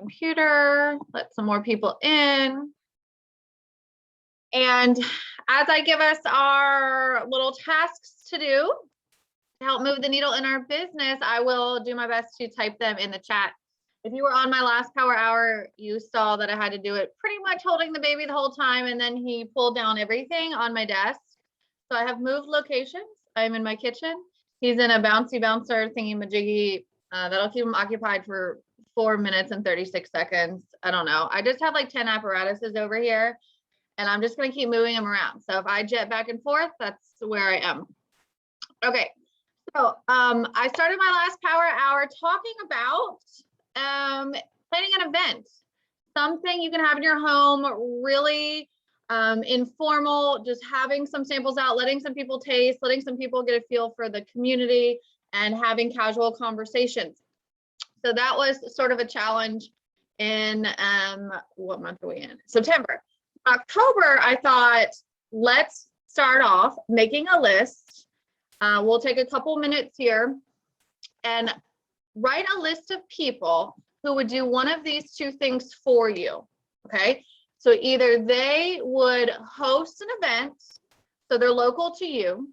computer, let some more people in. And as I give us our little tasks to do to help move the needle in our business, I will do my best to type them in the chat. If you were on my last power hour, you saw that I had to do it pretty much holding the baby the whole time, and then he pulled down everything on my desk. So I have moved locations. I'm in my kitchen. He's in a bouncy bouncer thingy majiggy that'll keep him occupied for 4 minutes and 36 seconds. I don't know. I just have like 10 apparatuses over here, and I'm just going to keep moving them around. So if I jet back and forth, that's where I am. Okay. So I started my last power hour talking about planning an event, something you can have in your home, really informal, just having some samples out, letting some people taste, letting some people get a feel for the community, and having casual conversations. So that was sort of a challenge in what month are we in? September. October, I thought, let's start off making a list. We'll take a couple minutes here and write a list of people who would do one of these two things for you, okay? So either they would host an event, so they're local to you,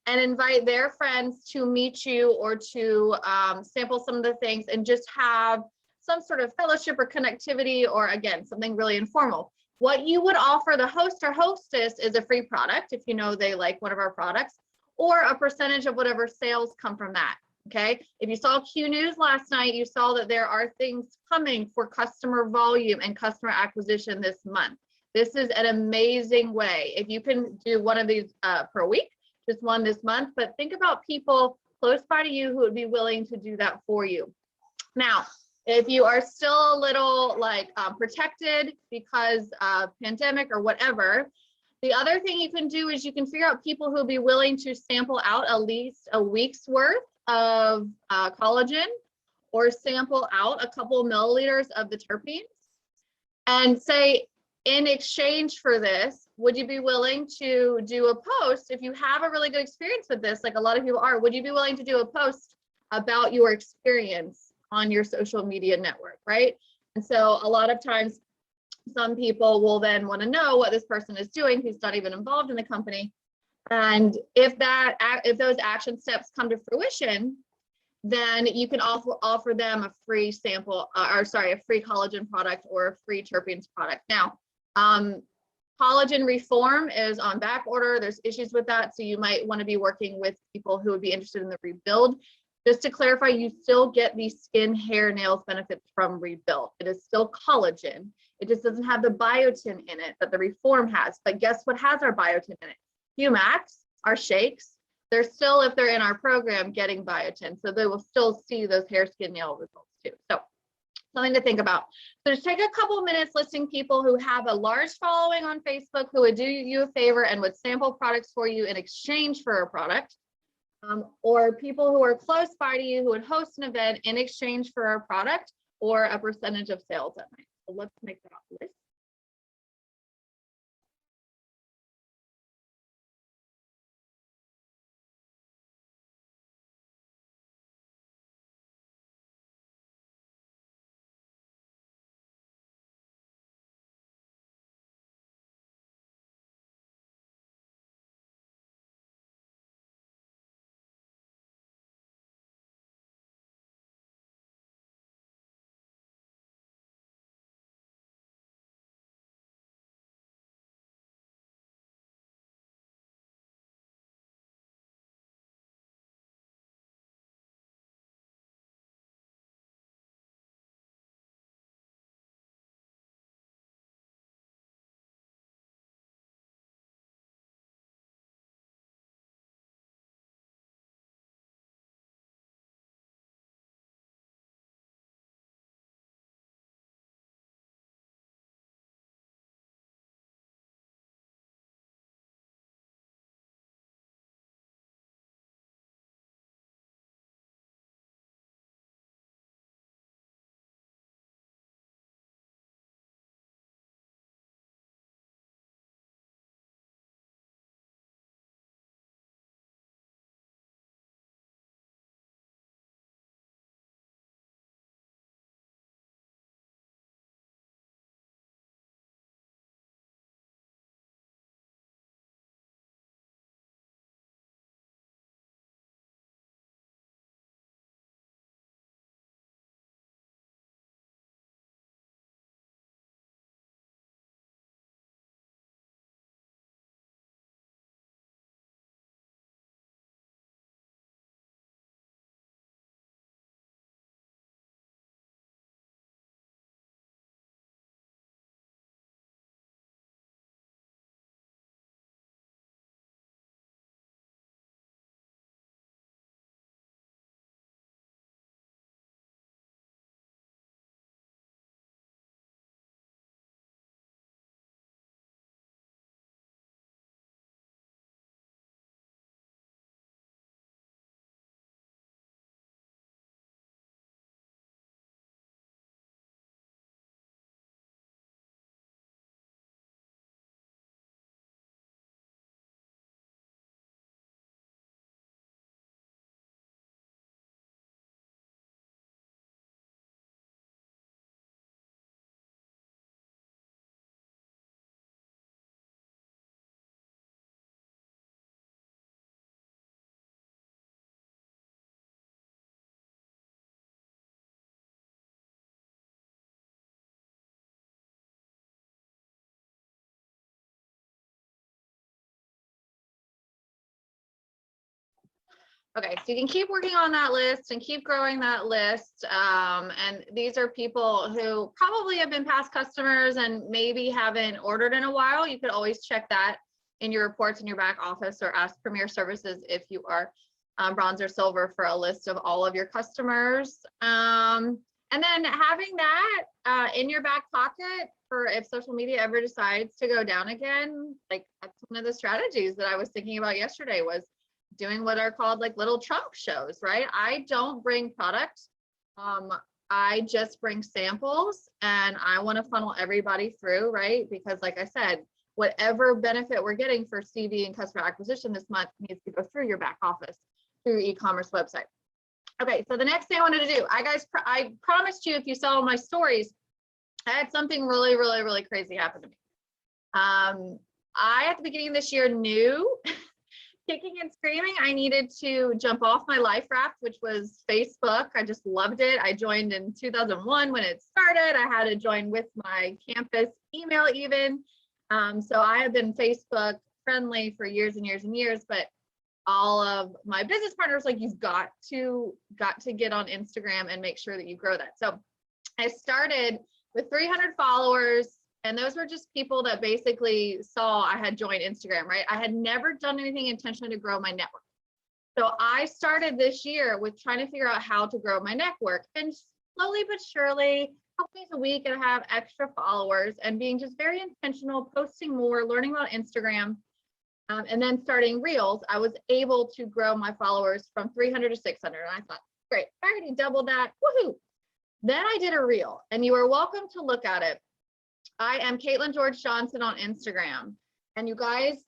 and invite their friends to meet you or to sample some of the things and just have some sort of fellowship or connectivity, or again, something really informal. What you would offer the host or hostess is a free product if you know they like one of our products, or a percentage of whatever sales come from that. Okay, if you saw Q News last night, you saw that there are things coming for customer volume and customer acquisition this month. This is an amazing way. If you can do one of these per week, just one this month, but think about people close by to you who would be willing to do that for you. Now, if you are still a little like protected because of pandemic or whatever, the other thing you can do is you can figure out people who will be willing to sample out at least a week's worth of collagen, or sample out a couple milliliters of the terpenes, and say, in exchange for this, would you be willing to do a post? If you have a really good experience with this, like a lot of people are, would you be willing to do a post about your experience on your social media network, right? And so a lot of times, some people will then want to know what this person is doing who's not even involved in the company. And if those action steps come to fruition, then you can offer them a free sample, a free collagen product or a free terpenes product. Now, collagen reform is on back order. There's issues with that, so you might want to be working with people who would be interested in the rebuild. Just to clarify, you still get the skin, hair, nails benefits from rebuild. It is still collagen. It just doesn't have the biotin in it that the reform has. But guess what has our biotin in it? Humax, our shakes, they're still, if they're in our program, getting biotin. So they will still see those hair, skin, nail results too. So something to think about. So just take a couple minutes listing people who have a large following on Facebook who would do you a favor and would sample products for you in exchange for a product. Or people who are close by to you who would host an event in exchange for a product or a percentage of sales that night. So let's make that list. Okay, so you can keep working on that list and keep growing that list. And these are people who probably have been past customers and maybe haven't ordered in a while. You could always check that in your reports in your back office, or ask Premier Services if you are bronze or silver for a list of all of your customers. And then having that in your back pocket for if social media ever decides to go down again. Like, that's one of the strategies that I was thinking about yesterday, was doing what are called like little trunk shows, right? I don't bring products. I just bring samples, and I want to funnel everybody through, right? Because like I said, whatever benefit we're getting for CV and customer acquisition this month needs to go through your back office, through your e-commerce website. Okay, so the next thing I wanted to do, I promised you, if you saw my stories, I had something really, really, really crazy happen to me. I, at the beginning of this year, knew kicking and screaming, I needed to jump off my life raft, which was Facebook. I just loved it. I joined in 2001 when it started. I had to join with my campus email even. So I have been Facebook friendly for years and years and years, but all of my business partners, like, you've got to get on Instagram and make sure that you grow that. So I started with 300 followers, and those were just people that basically saw I had joined Instagram, right? I had never done anything intentionally to grow my network. So I started this year with trying to figure out how to grow my network, and slowly but surely, a couple days a week, and have extra followers, and being just very intentional, posting more, learning about Instagram. And then starting Reels, I was able to grow my followers from 300 to 600. And I thought, great, I already doubled that, woohoo. Then I did a Reel, and you are welcome to look at it. I am Caitlin George Johnson on Instagram. And you guys,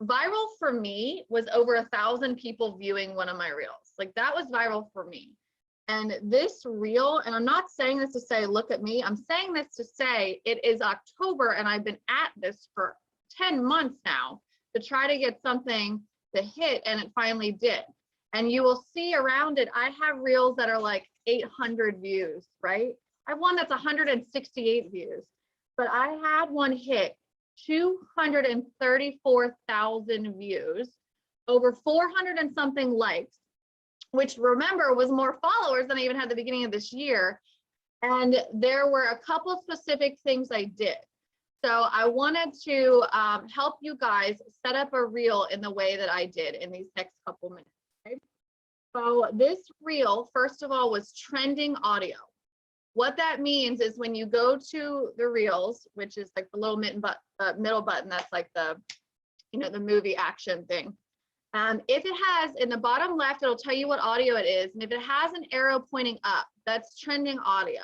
viral for me was over 1,000 people viewing one of my Reels. Like, that was viral for me. And this Reel, and I'm not saying this to say, look at me, I'm saying this to say it is October, and I've been at this for 10 months now to try to get something to hit, and it finally did. And you will see around it, I have Reels that are like 800 views, right? I have one that's 168 views, but I had one hit 234,000 views, over 400 and something likes, which, remember, was more followers than I even had at the beginning of this year. And there were a couple specific things I did. So I wanted to help you guys set up a Reel in the way that I did in these next couple minutes. Okay? So this Reel, first of all, was trending audio. What that means is when you go to the Reels, which is like the little middle button, that's like the, the movie action thing. If it has, in the bottom left, it'll tell you what audio it is. And if it has an arrow pointing up, that's trending audio.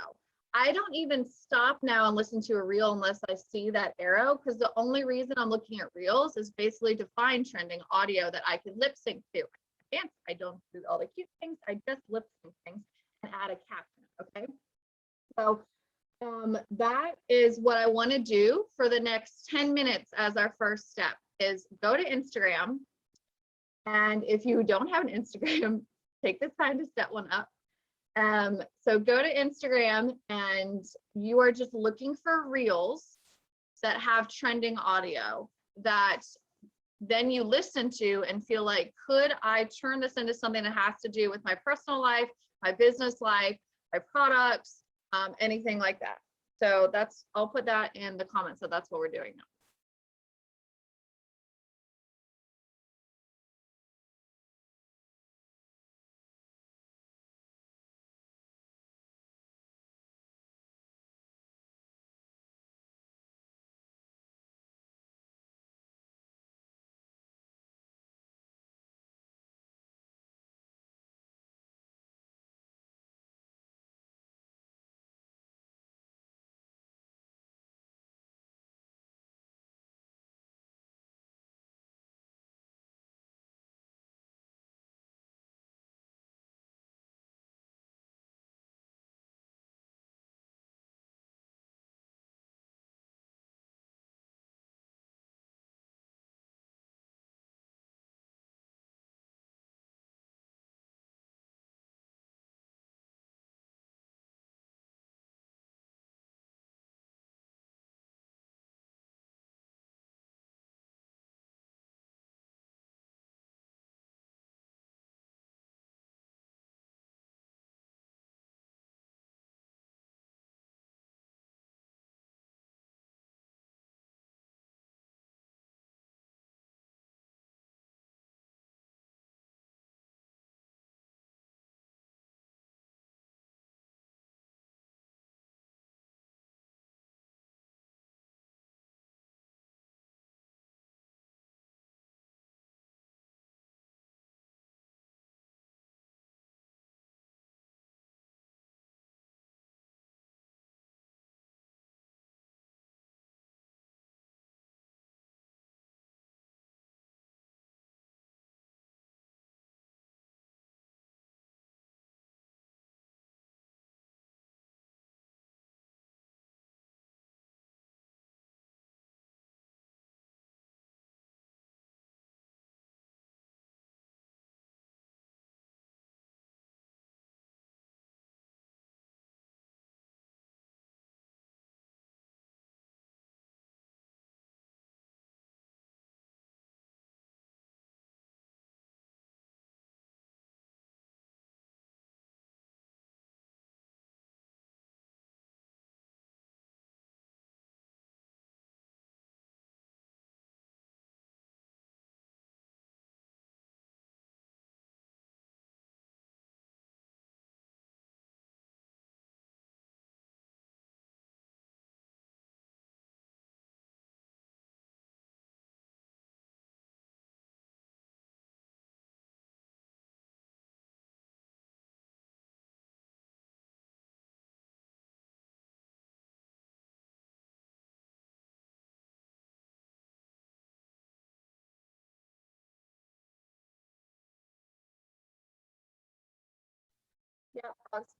I don't even stop now and listen to a Reel unless I see that arrow, because the only reason I'm looking at Reels is basically to find trending audio that I can lip sync to. I don't do all the cute things. I just lip sync things and add a caption. Okay. So that is what I want to do for the next 10 minutes as our first step, is go to Instagram. And if you don't have an Instagram, take the time to set one up. So go to Instagram, and you are just looking for Reels that have trending audio that then you listen to and feel like, could I turn this into something that has to do with my personal life, my business life, my products, anything like that. So I'll put that in the comments. So that's what we're doing now.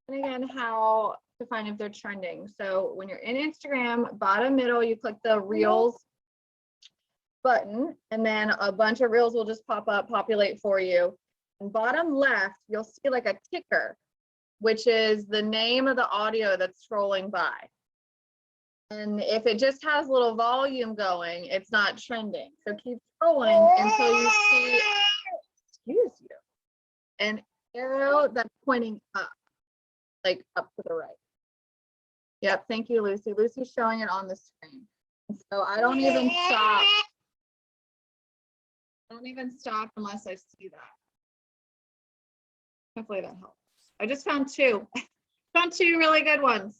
And again, how to find if they're trending. So when you're in Instagram, bottom middle, you click the Reels button, and then a bunch of Reels will just pop up, populate for you. And bottom left, you'll see like a ticker, which is the name of the audio that's scrolling by. And if it just has a little volume going, it's not trending. So keep scrolling until you see, excuse you, an arrow that's pointing up, like up to the right. Yep, thank you, Lucy. Lucy's showing it on the screen. And so I don't even stop. I don't even stop unless I see that. Hopefully that helps. I just found two. Found two really good ones.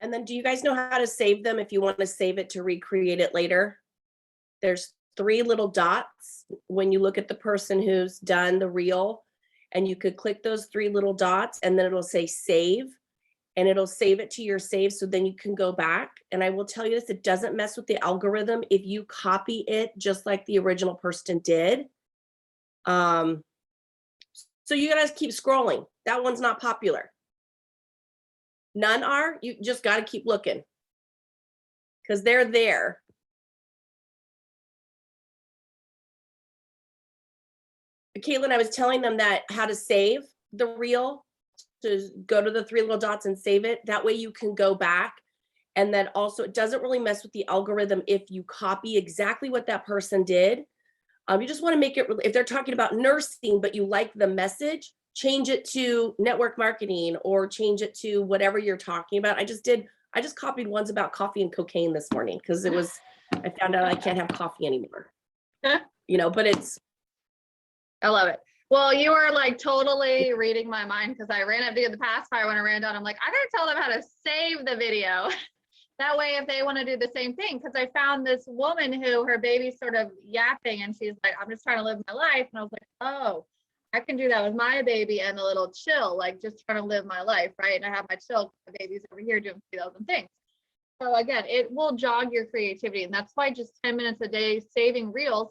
And then do you guys know how to save them if you want to save it to recreate it later? There's 3 little dots when you look at the person who's done the reel, and you could click those 3 little dots and then it'll say save, and it'll save it to your save, so then you can go back. And I will tell you this, it doesn't mess with the algorithm if you copy it just like the original person did. So you gotta keep scrolling. That one's not popular. None are? You just got to keep looking because they're there. Caitlin, I was telling them that how to save the reel, to go to the 3 little dots and save it. That way you can go back. And then also it doesn't really mess with the algorithm if you copy exactly what that person did. You just want to make it, if they're talking about nursing, but you like the message, change it to network marketing or change it to whatever you're talking about. I just copied ones about coffee and cocaine this morning because I found out I can't have coffee anymore. But I love it. Well, you were like totally reading my mind because I ran up to the pacifier when I ran down. I'm like, I gotta tell them how to save the video. That way, if they want to do the same thing, because I found this woman who her baby's sort of yapping and she's like, I'm just trying to live my life. And I was like, oh, I can do that with my baby and a little chill, like just trying to live my life, right? And I have my chill, my baby's over here doing 3,000 things. So again, it will jog your creativity. And that's why just 10 minutes a day saving reels.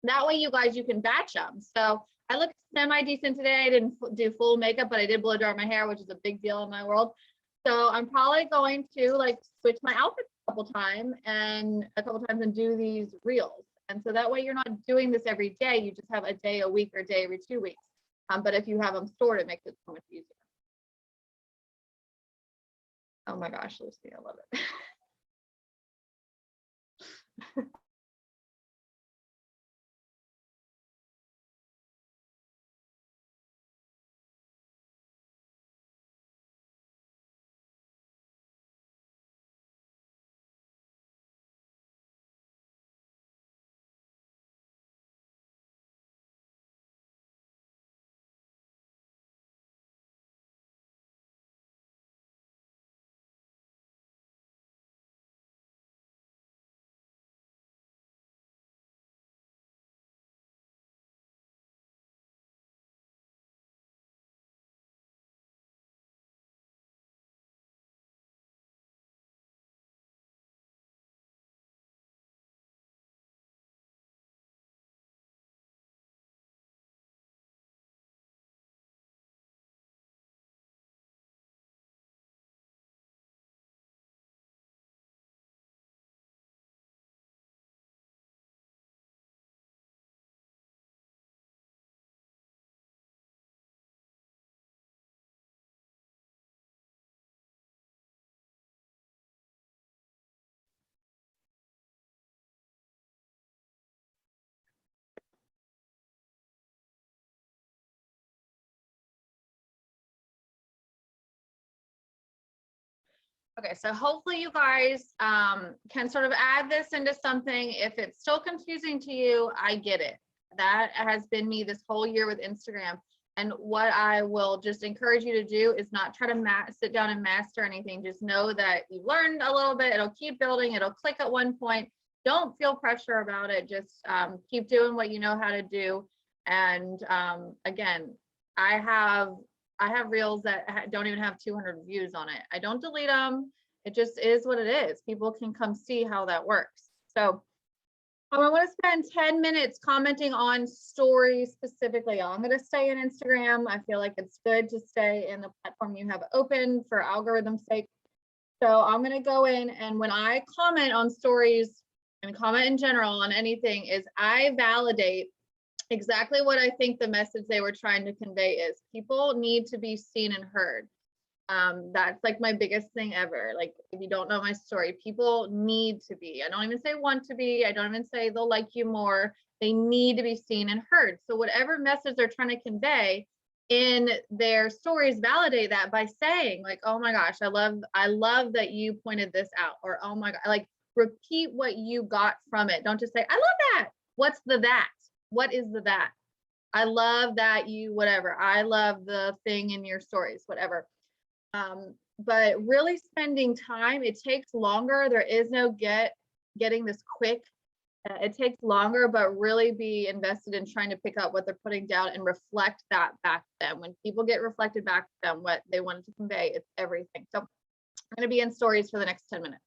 That way, you guys, you can batch them. So I look semi-decent today. I didn't do full makeup, but I did blow dry my hair, which is a big deal in my world. So I'm probably going to like switch my outfit a couple times and do these reels. And so that way you're not doing this every day. You just have a day a week or a day every 2 weeks. But if you have them stored, it makes it so much easier. Oh my gosh, Lucy, I love it. Okay, so hopefully you guys can sort of add this into something. If it's still confusing to you, I get it. That has been me this whole year with Instagram. And what I will just encourage you to do is not try to sit down and master anything. Just know that you've learned a little bit. It'll keep building. It'll click at one point. Don't feel pressure about it. Just keep doing what you know how to do. And again, I have reels that don't even have 200 views on it. I don't delete them. It just is what it is. People can come see how that works. So I want to spend 10 minutes commenting on stories specifically. I'm going to stay in Instagram. I feel like it's good to stay in the platform you have open for algorithm's sake. So I'm going to go in, and when I comment on stories and comment in general on anything, is I validate exactly what I think the message they were trying to convey is. People need to be seen and heard. That's like my biggest thing ever. Like, if you don't know my story, people need to be. I don't even say want to be. I don't even say they'll like you more. They need to be seen and heard. So whatever message they're trying to convey in their stories, validate that by saying like, oh my gosh, I love that you pointed this out, or oh my God, like repeat what you got from it. Don't just say, I love that. What's the that? What is the that? I love that you, whatever. I love the thing in your stories, whatever. But really spending time, it takes longer. There is no getting this quick. It takes longer, but really be invested in trying to pick up what they're putting down and reflect that back to them. When people get reflected back to them, what they wanted to convey, it's everything. So I'm going to be in stories for the next 10 minutes.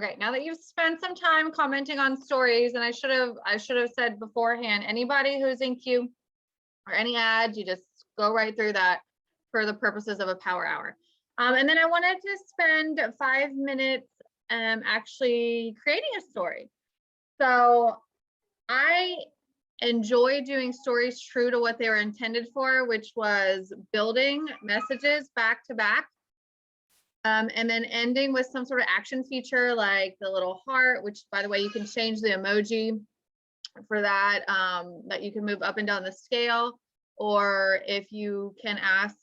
Okay, now that you've spent some time commenting on stories, and I should have said beforehand, anybody who's in queue or any ads, you just go right through that for the purposes of a power hour. And then I wanted to spend 5 minutes actually creating a story. So I enjoy doing stories true to what they were intended for, which was building messages back to back. And then ending with some sort of action feature like the little heart, which by the way, you can change the emoji for that, that you can move up and down the scale. Or if you can ask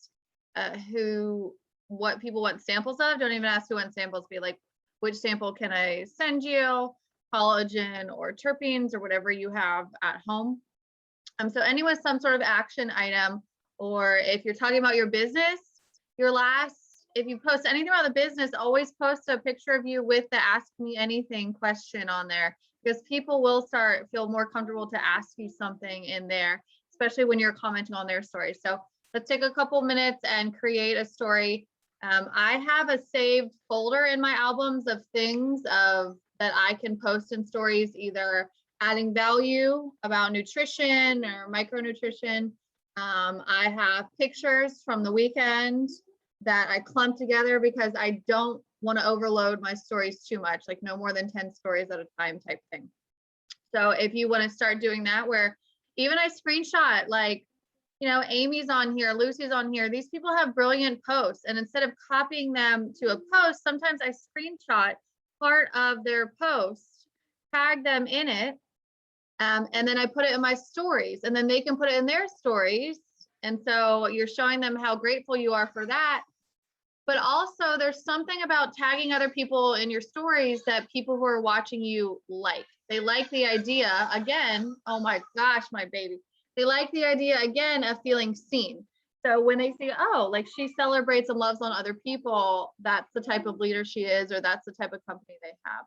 what people want samples of, don't even ask who wants samples, be like, which sample can I send you? Collagen or terpenes or whatever you have at home. So ending with some sort of action item, or if you're talking about your business, if you post anything about the business, always post a picture of you with the ask me anything question on there, because people will feel more comfortable to ask you something in there, especially when you're commenting on their story. So let's take a couple minutes and create a story. I have a saved folder in my albums of things that I can post in stories, either adding value about nutrition or micronutrition. I have pictures from the weekend that I clump together because I don't want to overload my stories too much, like no more than 10 stories at a time type thing. So if you want to start doing that, where even I screenshot, like, Amy's on here, Lucy's on here, these people have brilliant posts. And instead of copying them to a post, sometimes I screenshot part of their post, tag them in it, and then I put it in my stories, and then they can put it in their stories. And so you're showing them how grateful you are for that. But also there's something about tagging other people in your stories that people who are watching you like. They like the idea, again, oh my gosh, my baby. They like the idea, again, of feeling seen. So when they see, oh, like she celebrates and loves on other people, that's the type of leader she is, or that's the type of company they have.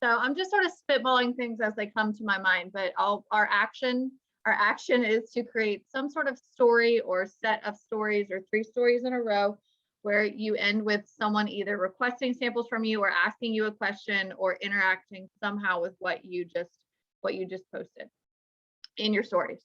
So I'm just sort of spitballing things as they come to my mind, but our action is to create some sort of story or set of stories or 3 stories in a row where you end with someone either requesting samples from you or asking you a question or interacting somehow with what you just posted in your stories.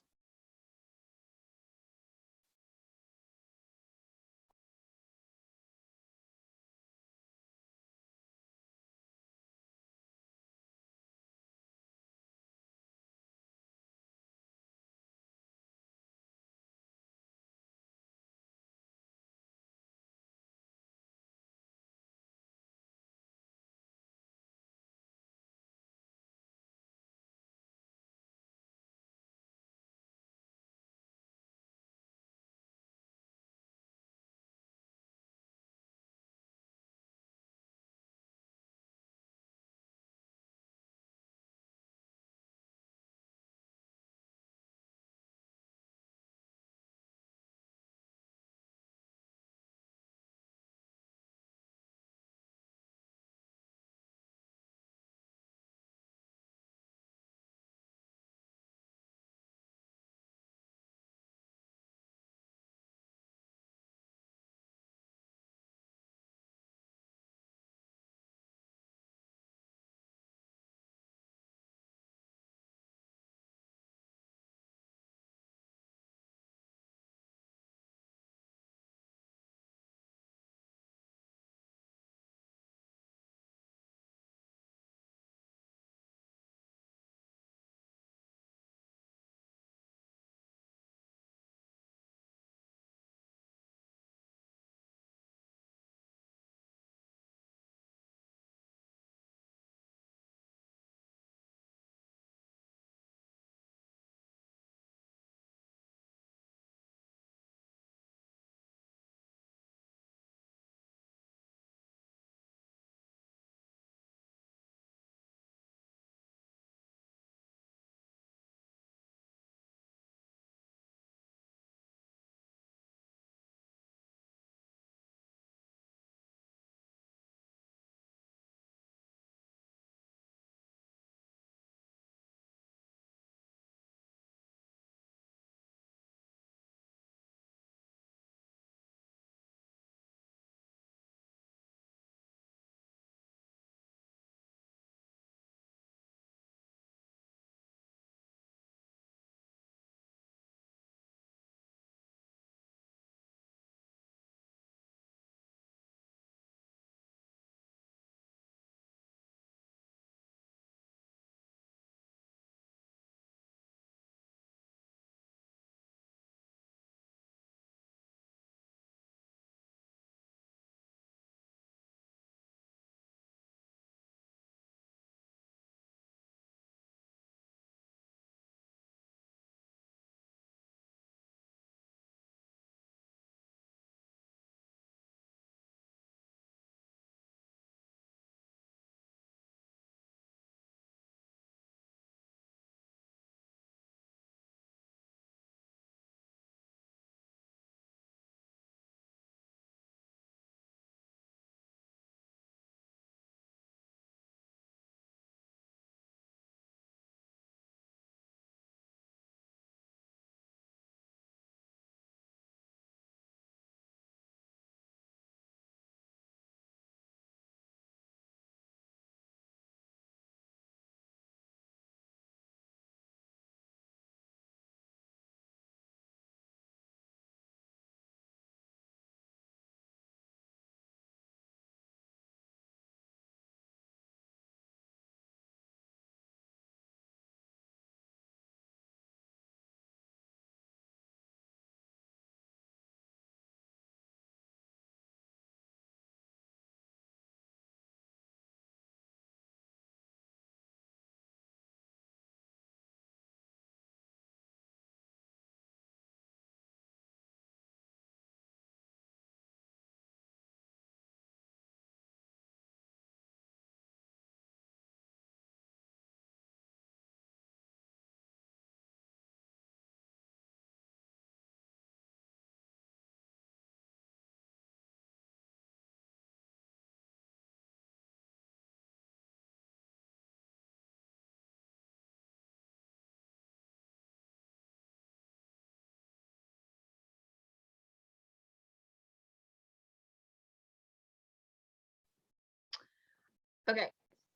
Okay,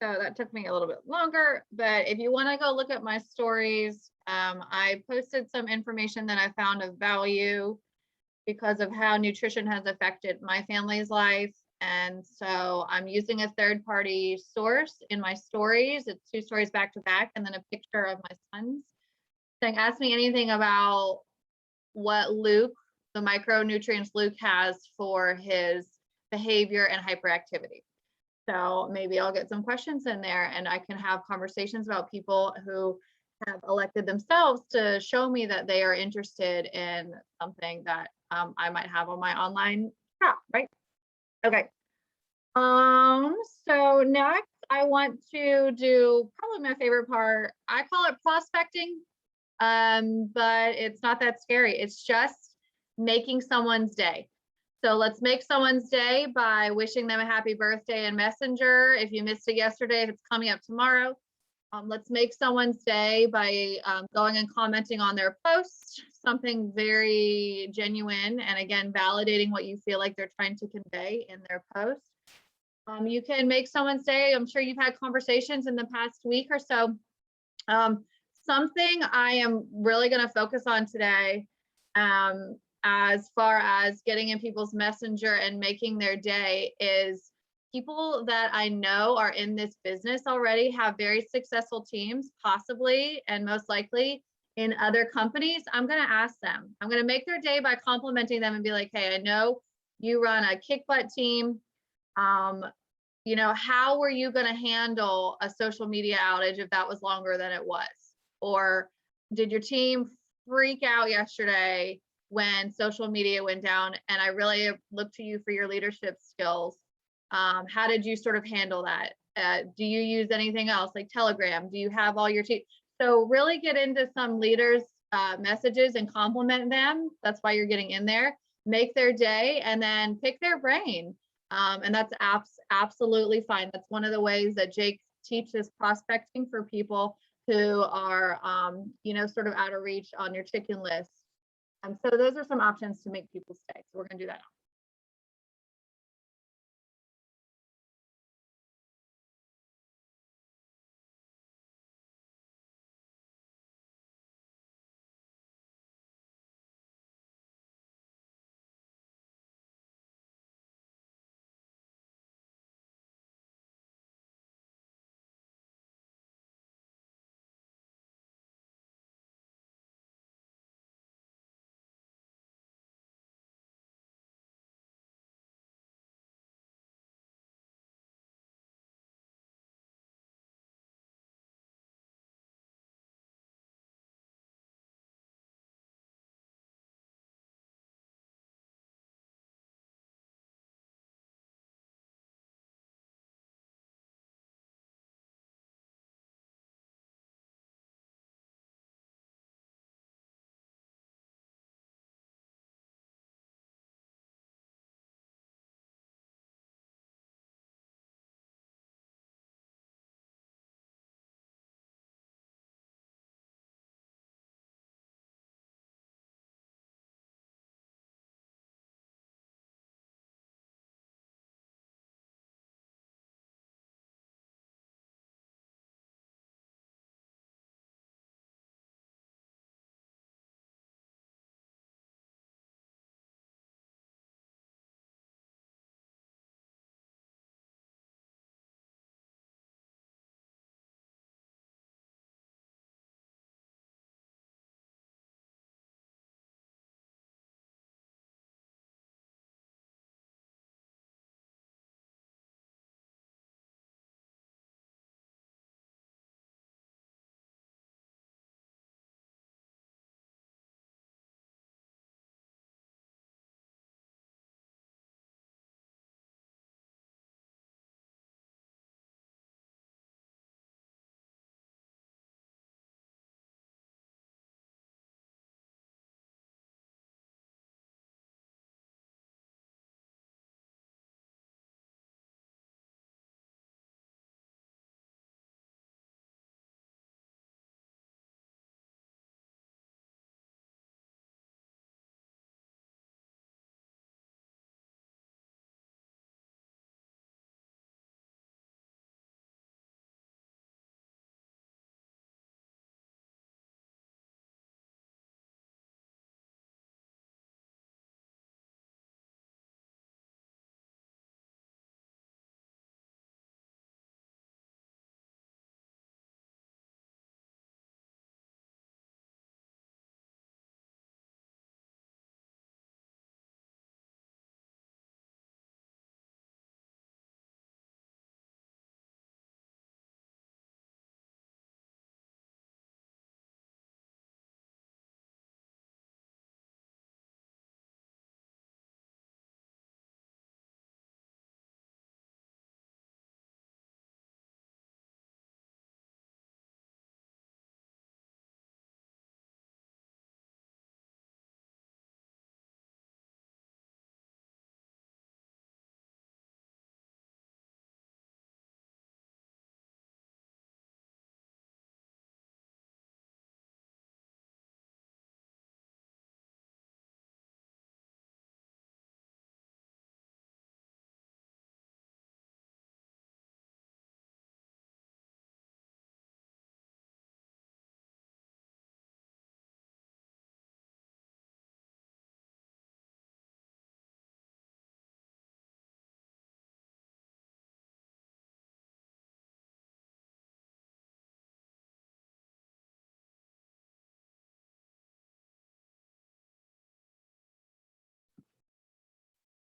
so that took me a little bit longer, but if you want to go look at my stories, I posted some information that I found of value because of how nutrition has affected my family's life. And so I'm using a third party source in my stories. It's 2 stories back to back, and then a picture of my son's saying, ask me anything about what Luke, the micronutrients Luke has for his behavior and hyperactivity. So maybe I'll get some questions in there and I can have conversations about people who have elected themselves to show me that they are interested in something that I might have on my online shop, right? Okay. So next I want to do probably my favorite part. I call it prospecting, but it's not that scary. It's just making someone's day. So let's make someone's day by wishing them a happy birthday in Messenger. If you missed it yesterday, if it's coming up tomorrow, let's make someone's day by going and commenting on their post, something very genuine, and again, validating what you feel like they're trying to convey in their post. You can make someone's day. I'm sure you've had conversations in the past week or so. Something I am really going to focus on today, as far as getting in people's messenger and making their day, is people that I know are in this business already, have very successful teams, possibly and most likely in other companies. I'm going to ask them, I'm going to make their day by complimenting them and be like, hey, I know you run a kick butt team. How were you going to handle a social media outage if that was longer than it was? Or did your team freak out yesterday when social media went down? And I really look to you for your leadership skills. How did you sort of handle that? Do you use anything else like Telegram? Do you have all your team? So really get into some leaders' messages and compliment them. That's why you're getting in there. Make their day and then pick their brain. And that's absolutely fine. That's one of the ways that Jake teaches prospecting for people who are, sort of out of reach on your chicken list. So those are some options to make people stay. So we're going to do that now.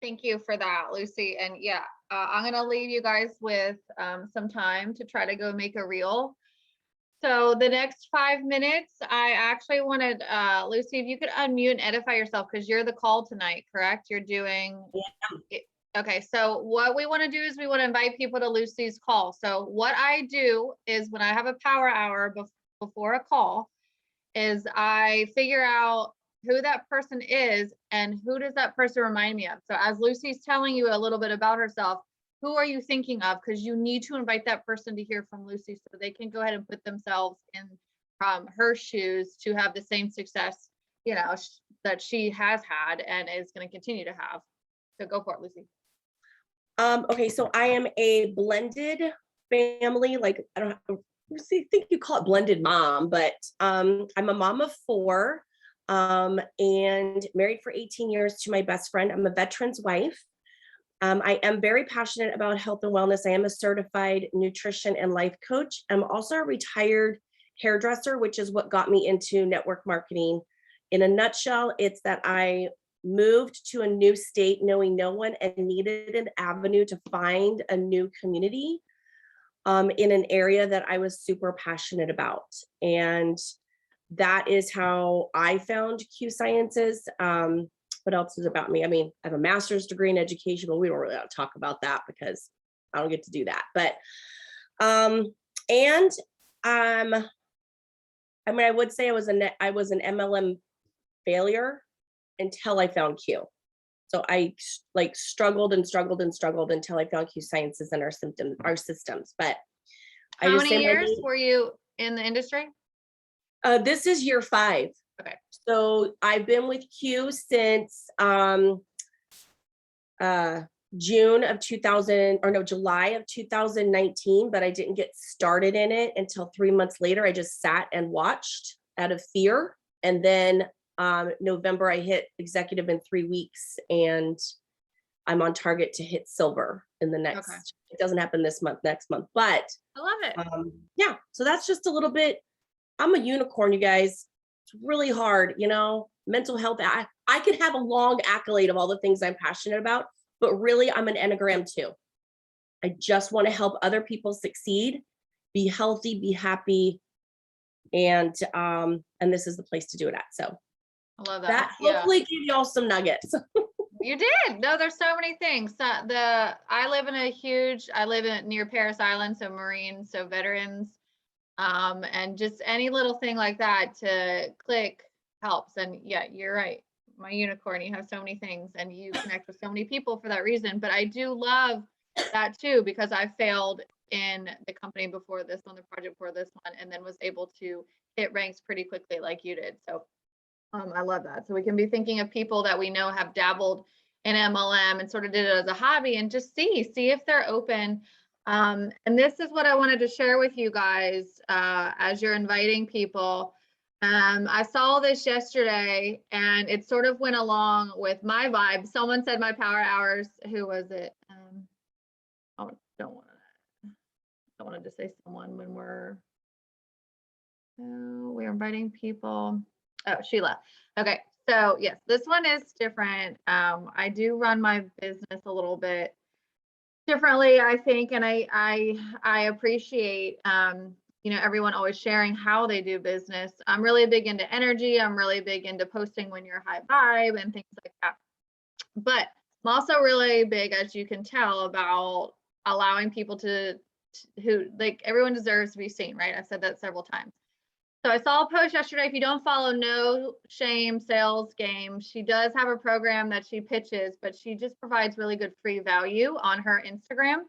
Thank you for that, Lucy. And yeah, I'm gonna leave you guys with some time to try to go make a reel. So the next 5 minutes, I actually wanted, Lucy, if you could unmute and edify yourself because you're the call tonight, correct? You're doing. Okay, so what we want to do is we want to invite people to Lucy's call. So what I do is when I have a power hour before a call, is I figure out who that person is and who does that person remind me of. So as Lucy's telling you a little bit about herself, who are you thinking of? Because you need to invite that person to hear from Lucy so they can go ahead and put themselves in her shoes to have the same success, that she has had and is going to continue to have. So go for it, Lucy. Okay, so I am a blended family, like I think you call it blended mom, but I'm a mom of 4 and married for 18 years to my best friend. I'm a veteran's wife. I am very passionate about health and wellness. I am a certified nutrition and life coach. I'm also a retired hairdresser, which is what got me into network marketing. In a nutshell, it's that I moved to a new state knowing no one and needed an avenue to find a new community in an area that I was super passionate about. And that is how I found Q Sciences. What else is about me? I mean, I have a master's degree in education, but we don't really want to talk about that because I don't get to do that. But I mean, I would say I was an MLM failure until I found Q. So I struggled until I found Q Sciences and our systems. But how many years were you in the industry? This is year 5. Okay. So I've been with Q since July of 2019, but I didn't get started in it until 3 months later. I just sat and watched out of fear. And then November, I hit executive in 3 weeks, and I'm on target to hit silver in the next. Okay. It doesn't happen next month, but I love it. Yeah. So that's just a little bit. I'm a unicorn, you guys. It's really hard, mental health. I could have a long accolade of all the things I'm passionate about, but really I'm an Enneagram 2. I just want to help other people succeed, be healthy, be happy. And this is the place to do it at. So I love that. Hopefully give y'all some nuggets. You did. No, there's so many things. I live near Paris Island, so Marines, so veterans, and just any little thing like that to click helps. And yeah, you're right. My unicorn, you have so many things and you connect with so many people for that reason. But I do love that too, because I failed in the company before this, on the project before this one, and then was able to hit ranks pretty quickly like you did. So I love that. So we can be thinking of people that we know have dabbled in MLM and sort of did it as a hobby and just see if they're open. And this is what I wanted to share with you guys as you're inviting people. I saw this yesterday and it sort of went along with my vibe. Someone said my power hours. Who was it? I don't want to say someone when we're inviting people. Oh, Sheila. Okay. So yes, this one is different. I do run my business a little bit differently, I think, and I appreciate everyone always sharing how they do business. I'm really big into energy. I'm really big into posting when you're high vibe and things like that. But I'm also really big, as you can tell, about allowing people who everyone deserves to be seen, right? I've said that several times. So I saw a post yesterday. If you don't follow No Shame Sales Game, she does have a program that she pitches, but she just provides really good free value on her Instagram.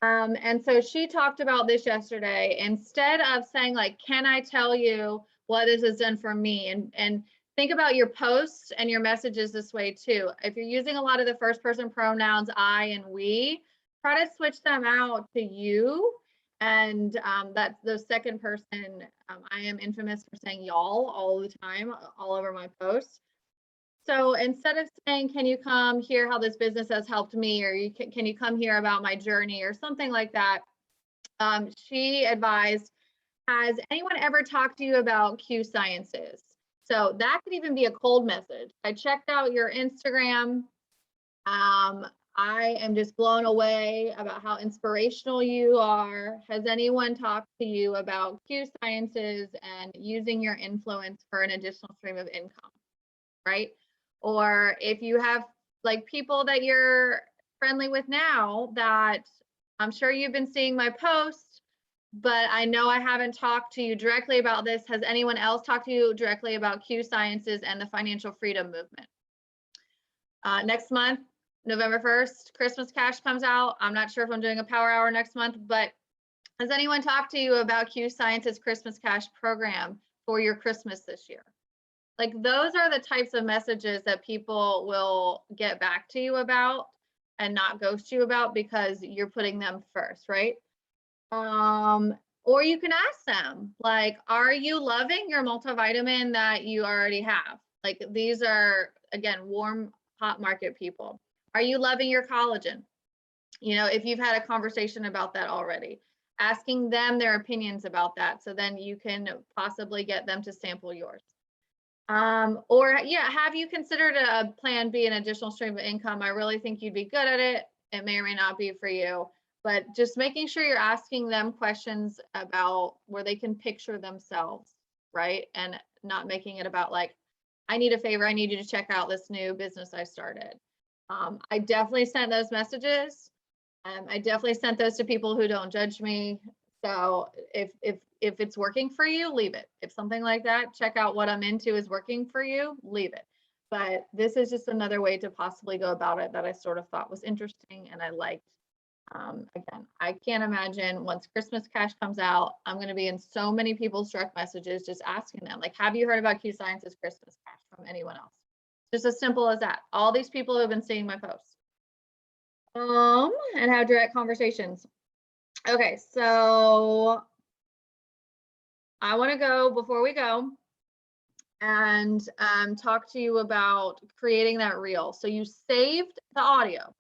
And so she talked about this yesterday. Instead of saying can I tell you what this has done for me? And think about your posts and your messages this way too. If you're using a lot of the first person pronouns, I and we, try to switch them out to you. And that's the second person. I am infamous for saying y'all all the time, all over my posts. So instead of saying, can you come hear how this business has helped me, or can you come hear about my journey or something like that, she advised, has anyone ever talked to you about Q Sciences? So that could even be a cold message. I checked out your Instagram. I am just blown away about how inspirational you are. Has anyone talked to you about Q Sciences and using your influence for an additional stream of income, right? Or if you have like people that you're friendly with now that I'm sure you've been seeing my posts, but I know I haven't talked to you directly about this. Has anyone else talked to you directly about Q Sciences and the financial freedom movement? Next month, November 1st, Christmas Cash comes out. I'm not sure if I'm doing a power hour next month, but has anyone talked to you about Q Science's Christmas Cash program for your Christmas this year? Like those are the types of messages that people will get back to you about and not ghost you about because you're putting them first, right? Or you can ask them, like, are you loving your multivitamin that you already have? Like these are, again, warm, hot market people. Are you loving your collagen? You know, if you've had a conversation about that already, asking them their opinions about that. So then you can possibly get them to sample yours. Or yeah, have you considered a plan B, an additional stream of income? I really think you'd be good at it. It may or may not be for you, but just making sure you're asking them questions about where they can picture themselves, right? And not making it about like, I need a favor, I need you to check out this new business I started. I definitely sent those messages. I definitely sent those to people who don't judge me. So if it's working for you, leave it. If something like that, check out what I'm into is working for you, leave it. But this is just another way to possibly go about it that I sort of thought was interesting and I liked. Again, I can't imagine once Christmas Cash comes out, I'm going to be in so many people's direct messages just asking them, like, have you heard about Q Science's Christmas Cash from anyone else? Just as simple as that. All these people who have been seeing my posts. And have direct conversations. Okay, so I want to go before we go and talk to you about creating that reel. So you saved the audio.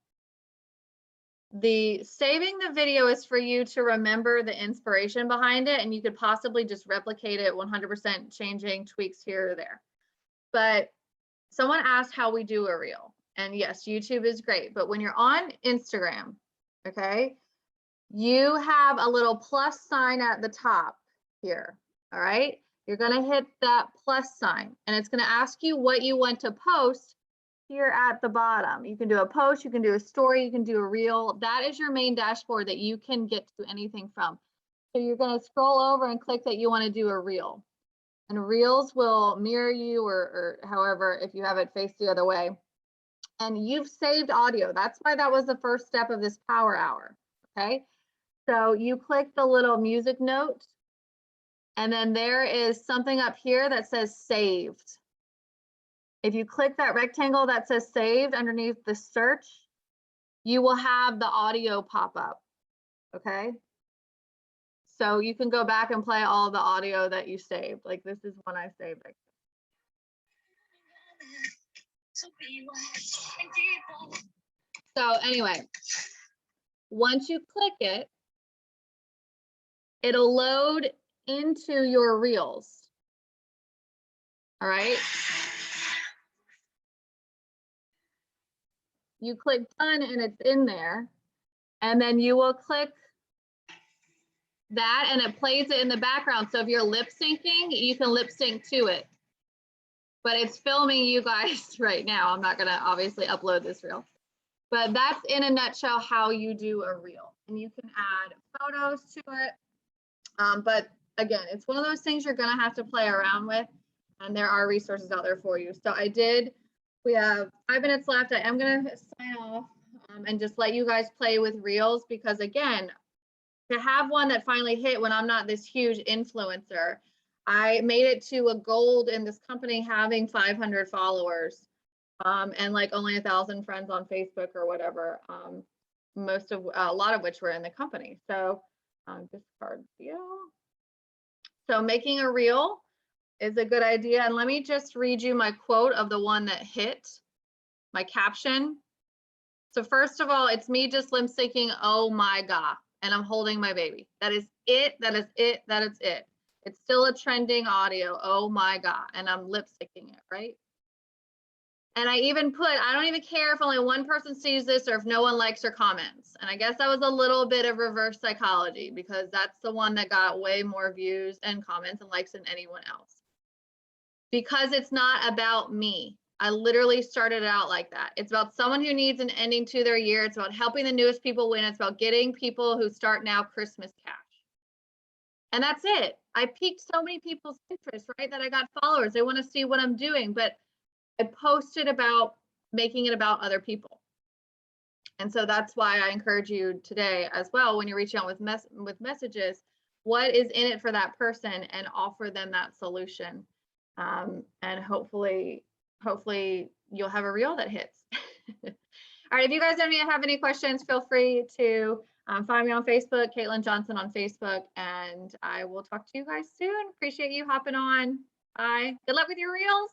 The saving the video is for you to remember the inspiration behind it, and you could possibly just replicate it 100%, changing tweaks here or there. But someone asked how we do a reel. And yes, YouTube is great, but when you're on Instagram, okay, you have a little plus sign at the top here, all right? You're gonna hit that plus sign and it's gonna ask you what you want to post here at the bottom. You can do a post, you can do a story, you can do a reel. That is your main dashboard that you can get to anything from. So you're gonna scroll over and click that you wanna do a reel. And reels will mirror you or however, if you have it faced the other way. And you've saved audio. That's why that was the first step of this power hour, okay? So you click the little music note, and then there is something up here that says saved. If you click that rectangle that says saved underneath the search, you will have the audio pop up, okay? So you can go back and play all the audio that you saved. Like this is one I saved. So anyway, once you click it, it'll load into your reels. All right. You click done and it's in there. And then you will click that and it plays it in the background. So if you're lip syncing, you can lip sync to it. But it's filming you guys right now. I'm not gonna obviously upload this reel. But that's in a nutshell how you do a reel. And you can add photos to it. But again, it's one of those things you're gonna have to play around with. And there are resources out there for you. So we have 5 minutes left. I am gonna sign off and just let you guys play with reels because again, to have one that finally hit when I'm not this huge influencer, I made it to a gold in this company having 500 followers and like only 1,000 friends on Facebook or whatever. A lot of which were in the company. So discard deal. So making a reel is a good idea. And let me just read you my quote of the one that hit, my caption. So first of all, it's me just lip syncing, oh my God, and I'm holding my baby. That is it, that is it, that is it. It's still a trending audio, oh my God, and I'm lip syncing it, right? And I even put, I don't even care if only one person sees this or if no one likes or comments. And I guess that was a little bit of reverse psychology because that's the one that got way more views and comments and likes than anyone else. Because it's not about me. I literally started out like that. It's about someone who needs an ending to their year. It's about helping the newest people win. It's about getting people who start now Christmas cash. And that's it. I piqued so many people's interest, right? That I got followers. They want to see what I'm doing, but I posted about making it about other people. And so that's why I encourage you today as well, when you're reaching out with messages, what is in it for that person and offer them that solution. And hopefully you'll have a reel that hits. All right, if you guys don't have any questions, feel free to find me on Facebook, Caitlin Johnson on Facebook, and I will talk to you guys soon. Appreciate you hopping on. Bye. Good luck with your reels.